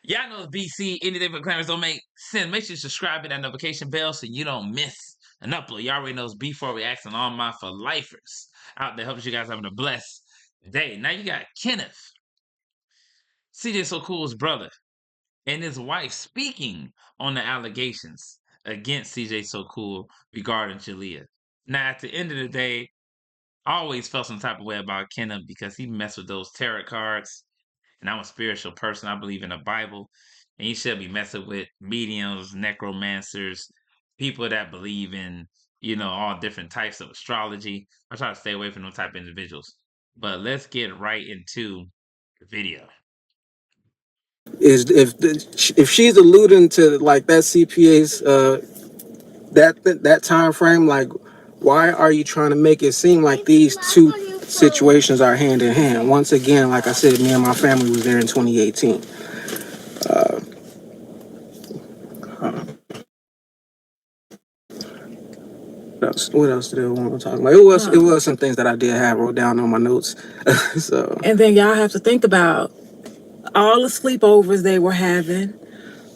Y'all know BC, anything but claimers don't make sense. Make sure you subscribe and that notification bell so you don't miss an upload. You already know it's before reacting all my for lifers out there. Hoping you guys having a blessed day. Now you got Kenneth, CJ So Cool's brother, and his wife speaking on the allegations against CJ So Cool regarding Jalea. Now at the end of the day, I always felt some type of way about Kenna because he messed with those tarot cards. And I'm a spiritual person. I believe in the Bible. And you should be messing with mediums, necromancers, people that believe in, all different types of astrology. I try to stay away from those type of individuals. But let's get right into the video. Is if she's alluding to like that CPA's that time frame, like why are you trying to make it seem like these two situations are hand in hand? Once again, like I said, me and my family was there in 2018. What else did I want to talk about? It was some things that I did have wrote down on my notes. So And then y'all have to think about all the sleepovers they were having.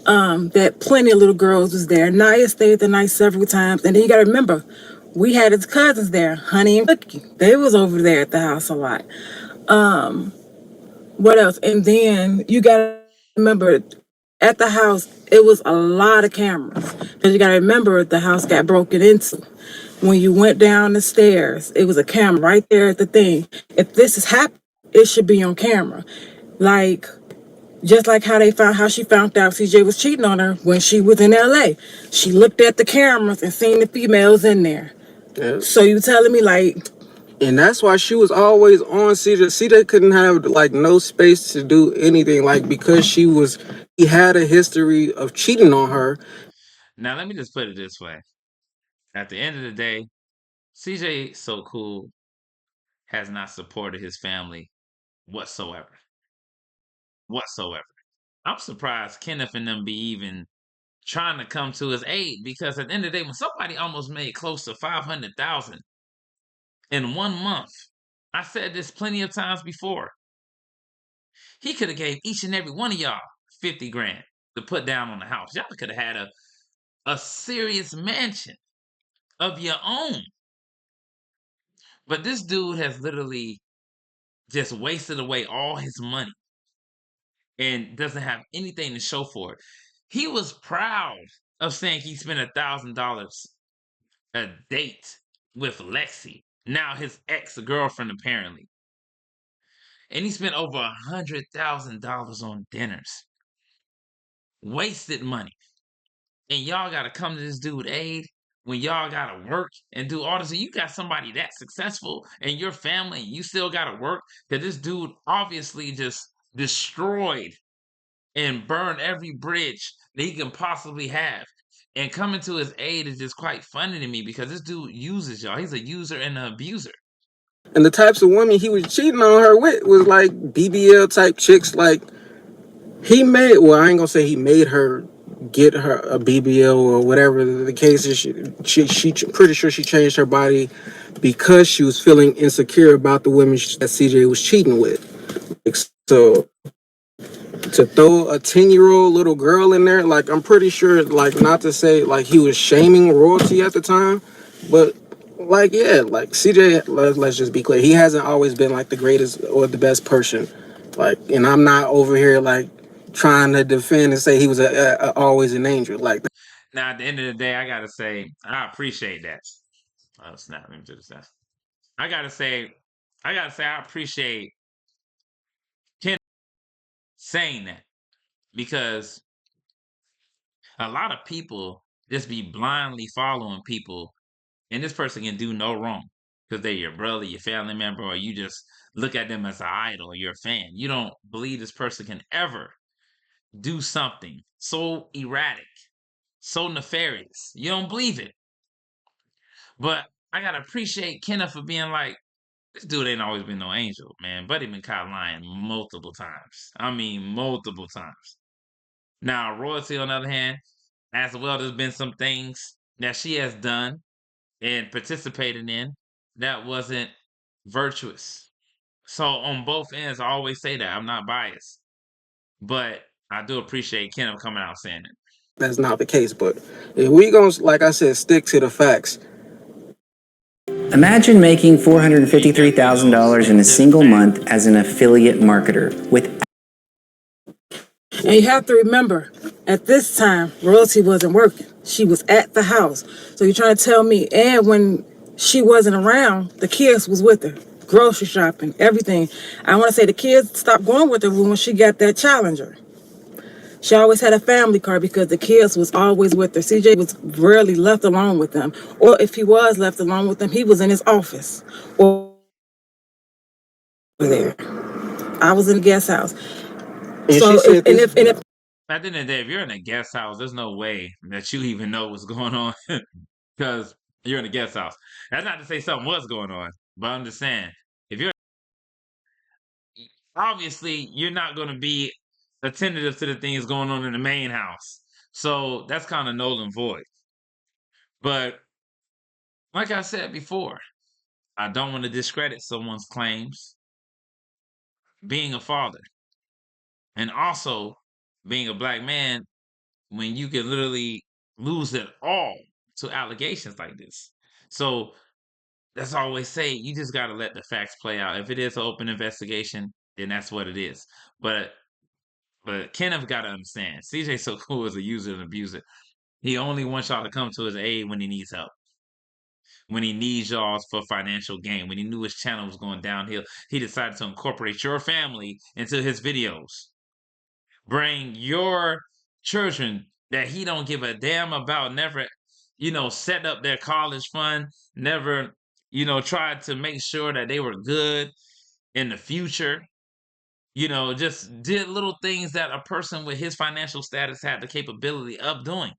That plenty of little girls was there. Naya stayed the night several times. And then you gotta remember, we had his cousins there, Honey and Cookie. They was over there at the house a lot. What else? And then you gotta remember, at the house, it was a lot of cameras. Because you gotta remember, the house got broken into. When you went down the stairs, it was a camera right there at the thing. If this is happening, it should be on camera. Like, just like how she found out CJ was cheating on her when she was in LA. She looked at the cameras and seen the females in there. yeah. So you telling me, like, And that's why she was always on CJ. CJ couldn't have like no space to do anything, like because he had a history of cheating on her. Now, let me just put it this way. At the end of the day, CJ So Cool has not supported his family whatsoever. Whatsoever. I'm surprised Kenneth and them be even trying to come to his aid because at the end of the day, when somebody almost made close to 500,000 in 1 month, I said this plenty of times before. He could have gave each and every one of y'all 50 grand to put down on the house. Y'all could have had a serious mansion of your own. But this dude has literally just wasted away all his money and doesn't have anything to show for it. He was proud of saying he spent $1,000 a date with Lexi, now his ex-girlfriend apparently. And he spent over $100,000 on dinners. Wasted money. And y'all gotta come to this dude aid when y'all gotta work and do all this. And you got somebody that successful in your family and you still gotta work, that this dude obviously just destroyed and burned every bridge that he can possibly have. And coming to his aid is just quite funny to me because this dude uses y'all. He's a user and an abuser. And the types of women he was cheating on her with was like BBL type chicks. Like well, I ain't gonna say he made her get her a BBL or whatever the case is. She pretty sure she changed her body because she was feeling insecure about the women that CJ was cheating with. Like, so to throw a 10-year-old little girl in there, like I'm pretty sure, like not to say like he was shaming royalty at the time, but like yeah, like CJ, let's just be clear, he hasn't always been like the greatest or the best person. Like, and I'm not over here like trying to defend and say he was always an angel. Like Now, at the end of the day, I gotta say, I appreciate that. Oh snap! Let me do this. I gotta say, I appreciate Ken saying that because a lot of people just be blindly following people, and this person can do no wrong because they're your brother, your family member, or you just look at them as an idol or you're a fan. You don't believe this person can ever do something so erratic, so nefarious. You don't believe it. But I gotta appreciate Kenna for being like, this dude ain't always been no angel, man. Buddy been caught lying multiple times. I mean, multiple times. Now, Royalty, on the other hand, as well, there's been some things that she has done and participated in that wasn't virtuous. So on both ends, I always say that I'm not biased. But I do appreciate Kenneth coming out saying it. That's not the case. But if we gonna, like I said, stick to the facts. Imagine making He definitely gonna $453,000 in stick a to the single facts. month as an affiliate marketer with. And you have to remember, at this time, Royalty wasn't working. She was at the house. So you're trying to tell me, and when she wasn't around, the kids was with her. Grocery shopping, everything. I want to say the kids stopped going with her when she got that Challenger. She always had a family car because the kids was always with her. CJ was rarely left alone with them. Or if he was left alone with them, he was in his office or there. I was in the guest house. And she So if said and this. if and if At the end of the day, if you're in a guest house, there's no way that you even know what's going on because you're in a guest house. That's not to say something was going on, but I'm just saying, if you're obviously you're not going to be attentive to the things going on in the main house. So that's kind of null and void. But like I said before, I don't want to discredit someone's claims. Being a father and also being a black man, when you can literally lose it all to allegations like this. So that's all I always say, you just got to let the facts play out. If it is an open investigation, then that's what it is. But Kenneth got to understand, CJ So Cool is a user and abuser. He only wants y'all to come to his aid when he needs help, when he needs y'all for financial gain. When he knew his channel was going downhill, he decided to incorporate your family into his videos. Bring your children that he don't give a damn about, never, set up their college fund, never, tried to make sure that they were good in the future. Just did little things that a person with his financial status had the capability of doing.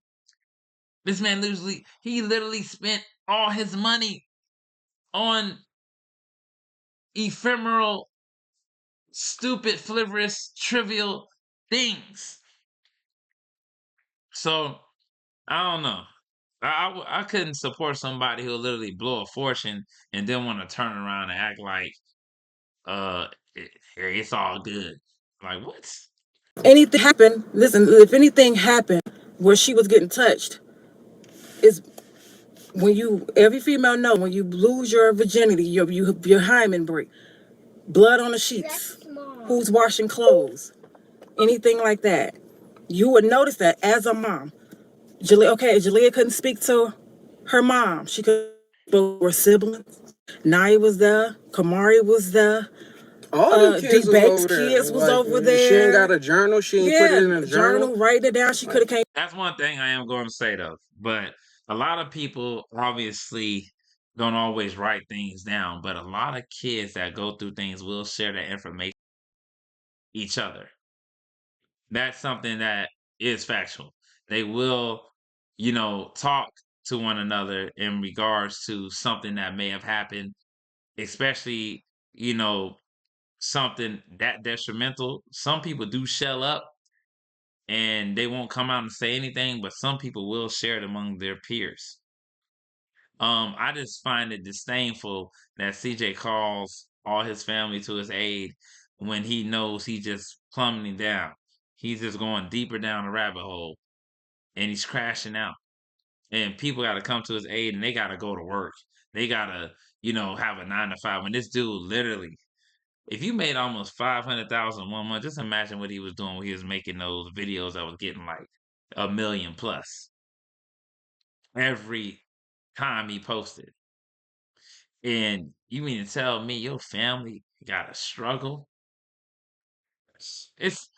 This man literally spent all his money on ephemeral, stupid, frivolous, trivial things. So I don't know. I couldn't support somebody who literally blow a fortune and then want to turn around and act like uh hey, it's all good. Like what? anything happened, listen, if anything happened where she was getting touched, is when you every female know when you lose your virginity, your hymen break, blood on the sheets, who's washing clothes, anything like that. You would notice that as a mom. Jalea couldn't speak to her mom. She could were siblings. Naya was there. Kamari was there. All them D kids was Banks over there. kids was Like over she ain't got there. a journal. She ain't put it Yeah, in a journal. journal, write it down. She could have came. That's one thing I am going to say though. But a lot of people obviously don't always write things down, but a lot of kids that go through things will share that information with each other. That's something that is factual. They will, talk to one another in regards to something that may have happened, especially, you know, something that detrimental. Some people do shell up and they won't come out and say anything, but some people will share it among their peers. I just find it disdainful that CJ calls all his family to his aid when he knows he's just plummeting down. He's just going deeper down the rabbit hole and he's crashing out. And people got to come to his aid and they got to go to work. They got to, have a 9 to 5. When this dude literally, if you made almost 500,000 one month, just imagine what he was doing when he was making those videos that was getting like a million plus every time he posted. And you mean to tell me your family got to struggle? It's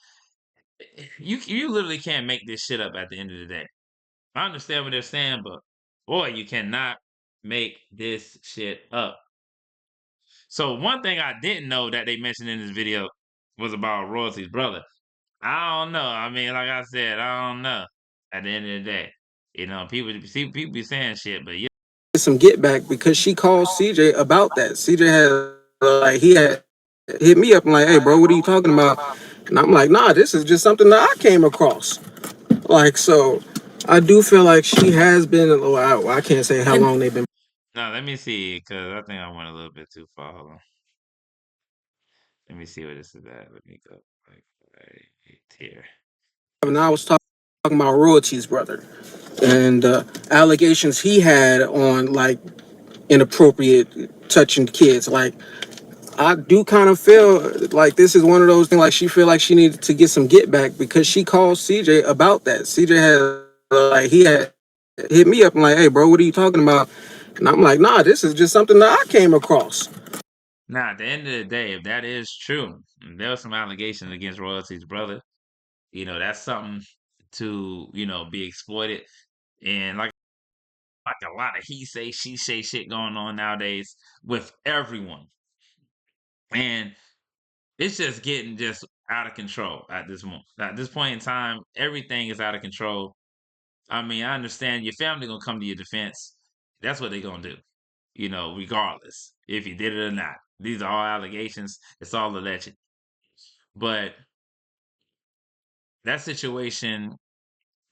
you literally can't make this shit up at the end of the day. I understand what they're saying, but boy, you cannot make this shit up. So one thing I didn't know that they mentioned in this video was about Royalty's brother. I don't know. I mean, like I said, I don't know. At the end of the day, people be saying shit, but yeah. Some get back because she called CJ about that. CJ had like he had hit me up and like, hey bro, what are you talking about? And I'm like, nah, this is just something that I came across. Like so, I do feel like she has been. Well, I can't say how long they've been. No, let me see, because I think I went a little bit too far. Hold on. Let me see what this is at. Let me go like right here. and I was talking about Royalty's brother and allegations he had on like inappropriate touching kids. Like I do kind of feel like this is one of those things. Like she feel like she needed to get some get back because she called CJ about that. CJ had like he had hit me up and like, hey bro, what are you talking about? And I'm like, nah, this is just something that I came across. Now, at the end of the day, if that is true, and there was some allegations against Royalty's brother, that's something to, be exploited. And like a lot of he say, she say shit going on nowadays with everyone. And it's just getting just out of control at this moment. At this point in time, everything is out of control. I mean, I understand your family gonna come to your defense. That's what they're gonna do, regardless if you did it or not. These are all allegations. It's all alleged. But that situation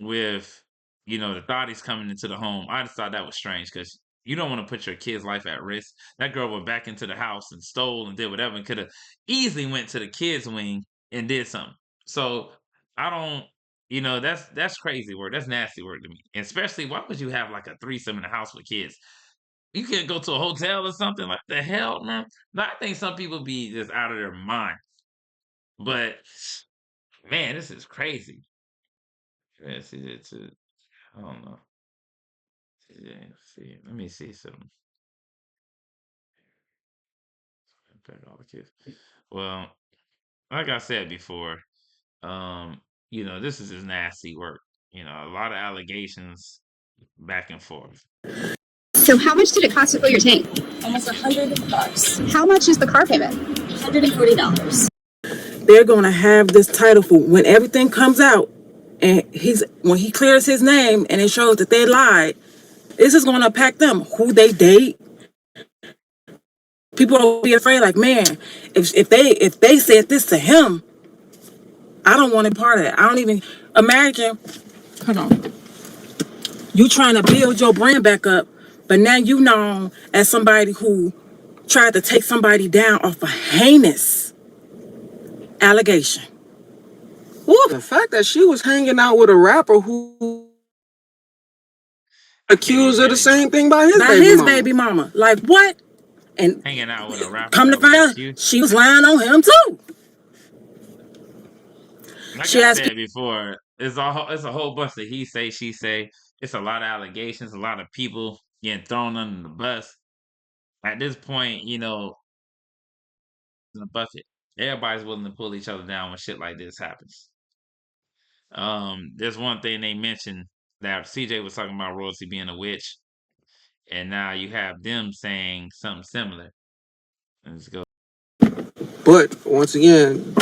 with, the thotties coming into the home, I just thought that was strange because you don't want to put your kid's life at risk. That girl went back into the house and stole and did whatever and could have easily went to the kids' wing and did something. So I don't, that's crazy work. That's nasty work to me. And especially, why would you have like a threesome in the house with kids? You can't go to a hotel or something like the hell, man. No, I think some people be just out of their mind. But man, this is crazy. Yeah, see, I don't know. Yeah, see, let me see some. Impact all the kids. Well, like I said before, um, this is just nasty work. A lot of allegations back and forth. So how much did it cost to fill your tank? Almost $100. How much is the car payment? $140. They're gonna have this title for when everything comes out, and when he clears his name and it shows that they lied. This is gonna impact them, who they date. People will be afraid, like, man, if they said this to him, I don't want to be part of that. I don't even imagine. Hold on. You trying to build your brand back up, but now you known as somebody who tried to take somebody down off a heinous allegation. Woo. The fact that she was hanging out with a rapper who accused her the same thing by his baby mama. Like what? And Hanging out with a rapper come to that was find out, accused. she was lying on him too. Like She I asked, said before, it's a whole bunch of he say, she say. It's a lot of allegations, a lot of people getting thrown under the bus. At this point, in the bucket, everybody's willing to pull each other down when shit like this happens. There's one thing they mentioned that CJ was talking about Royalty being a witch, and now you have them saying something similar. Let's go. But once again,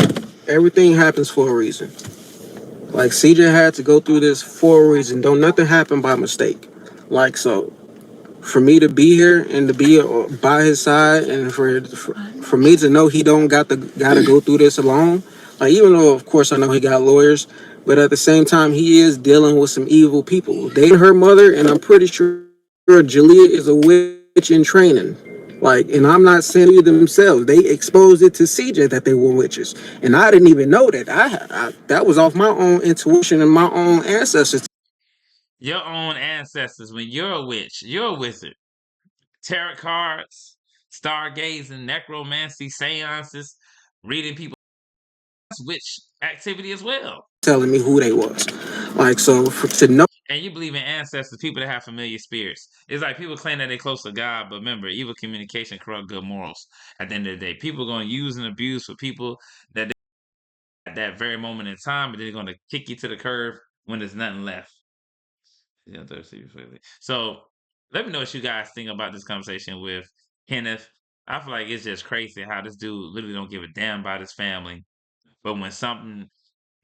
everything happens for a reason. Like CJ had to go through this for a reason. Don't nothing happen by mistake. Like so, for me to be here and to be by his side, and for me to know he don't gotta go through this alone. Like even though of course I know he got lawyers, but at the same time he is dealing with some evil people. They and her mother, and I'm pretty sure Jalea is a witch in training. Like, and I'm not saying either themselves. They exposed it to CJ that they were witches, and I didn't even know that. I that was off my own intuition and my own ancestors. Your own ancestors, when you're a witch, you're a wizard. Tarot cards, stargazing, necromancy, seances, reading people. That's witch activity as well. Telling me who they was. Like so to know. And you believe in ancestors, people that have familiar spirits. It's like people claim that they're close to God, but remember, evil communication corrupt good morals. At the end of the day, people are going to use and abuse for people that they, at that very moment in time, but they're going to kick you to the curb when there's nothing left. So let me know what you guys think about this conversation with Kenneth. I feel like it's just crazy how this dude literally don't give a damn about his family, but when something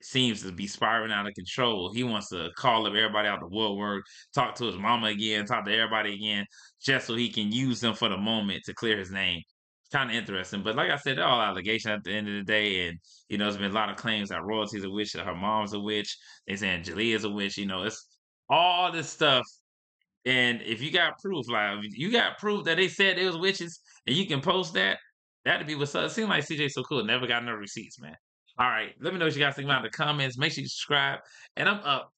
seems to be spiraling out of control, he wants to call up everybody out the woodwork, talk to his mama again, talk to everybody again, just so he can use them for the moment to clear his name. It's kind of interesting, but like I said, they're all allegations at the end of the day, and there's been a lot of claims that Royalty's a witch, that her mom's a witch. They saying Jalee's a witch. It's all this stuff. And if you got proof, like if you got proof that they said it was witches, and you can post that, that'd be what's up. It seems like CJ so cool, never got no receipts, man. All right. Let me know what you guys think about it in the comments. Make sure you subscribe. And I'm up